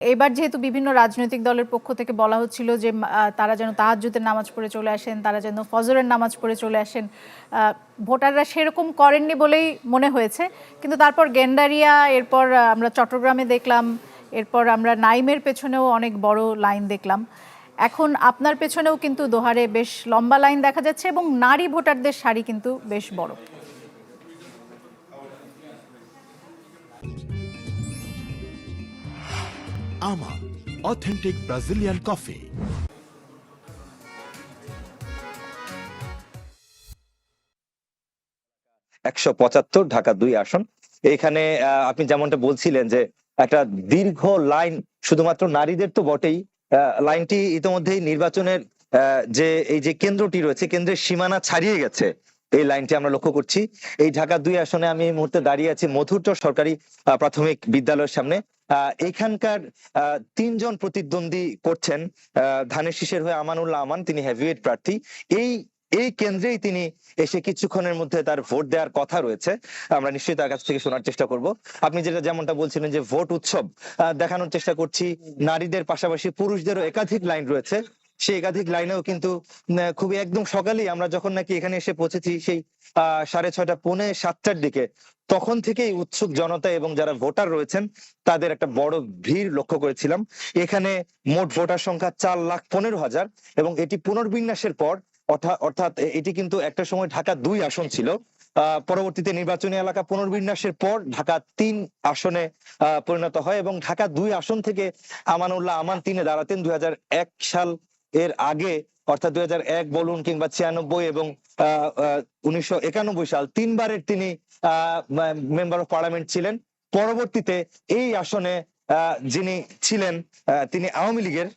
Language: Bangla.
এবার যেহেতু বিভিন্ন রাজনৈতিক দলের পক্ষ থেকে বলা হচ্ছিল যে তারা যেন তাহাজ্জুদের নামাজ পড়ে চলে আসেন, তারা যেন ফজরের নামাজ পড়ে চলে আসেন, ভোটাররা সেরকম করেননি বলেই মনে হয়েছে। কিন্তু তারপর গেন্ডারিয়া, এরপর আমরা চট্টগ্রামে দেখলাম, এরপর আমরা নাইমের পেছনেও অনেক বড় লাইন দেখলাম। এখন আপনার পেছনেও কিন্তু দোহারে বেশ লম্বা লাইন দেখা যাচ্ছে এবং নারী ভোটারদের সারি কিন্তু বেশ বড়। আমা অথেন্টিক ব্রাজিলিয়ান কফি। 175 ঢাকা 2 আসন। এখানে আপনি যেমনটা বলছিলেন যে একটা দীর্ঘ লাইন, শুধুমাত্র নারীদের তো বটেই, লাইনটি ইতিমধ্যেই নির্বাচনের যে এই যে কেন্দ্রটি রয়েছে, কেন্দ্রের সীমানা ছাড়িয়ে গেছে। এই লাইনটি আমরা লক্ষ্য করছি। এই ঢাকা 2 আসনে আমি এই মুহূর্তে দাঁড়িয়ে আছি মধুরচর সরকারি প্রাথমিক বিদ্যালয়ের সামনে। এখানকার 3 জন প্রতিদ্বন্দ্বী করছেন। ধানের শীষের হয়ে আমানুল্লাহ আমান, তিনি হেভিওয়েট প্রার্থী। এই এই কেন্দ্রেই তিনি এসে কিছুক্ষণের মধ্যে তার ভোট দেওয়ার কথা রয়েছে। আমরা নিশ্চয়ই তার কাছ থেকে শোনার চেষ্টা করব। আপনি যেমনটা বলছিলেন যে ভোট উৎসব দেখানোর চেষ্টা করছি, নারীদের পাশাপাশি পুরুষদেরও একাধিক লাইন রয়েছে। সেই একাধিক লাইনেও কিন্তু খুবই একদম সকালেই আমরা যখন নাকি এখানে এসে পৌঁছেছি, সেই 6:30 পৌনে 7টার দিকে, তখন থেকেই উৎসুক জনতা এবং যারা ভোটার রয়েছেন তাদের একটা বড় ভিড় লক্ষ্য করেছিলাম। এখানে মোট ভোটার সংখ্যা 4,15,000 এবং এটি পুনর্বিন্যাসের পর, অর্থাৎ এটি কিন্তু একটা সময় ঢাকা 2 আসন ছিল। পরবর্তীতে নির্বাচনী এলাকা পুনর্বিন্যাসের পর ঢাকা 3 আসনে পরিণত হয় এবং ঢাকা 2 আসন থেকে আমানুল্লাহ আমান তিনি দাঁড়াতেন 2001 সাল এর আগে, অর্থাৎ 2001 বলুন কিংবা 96 এবং 1991 সাল, 3 বারের তিনি মেম্বার অফ পার্লামেন্ট ছিলেন। পরবর্তীতে এই আসনে যিনি ছিলেন তিনি আওয়ামী লীগের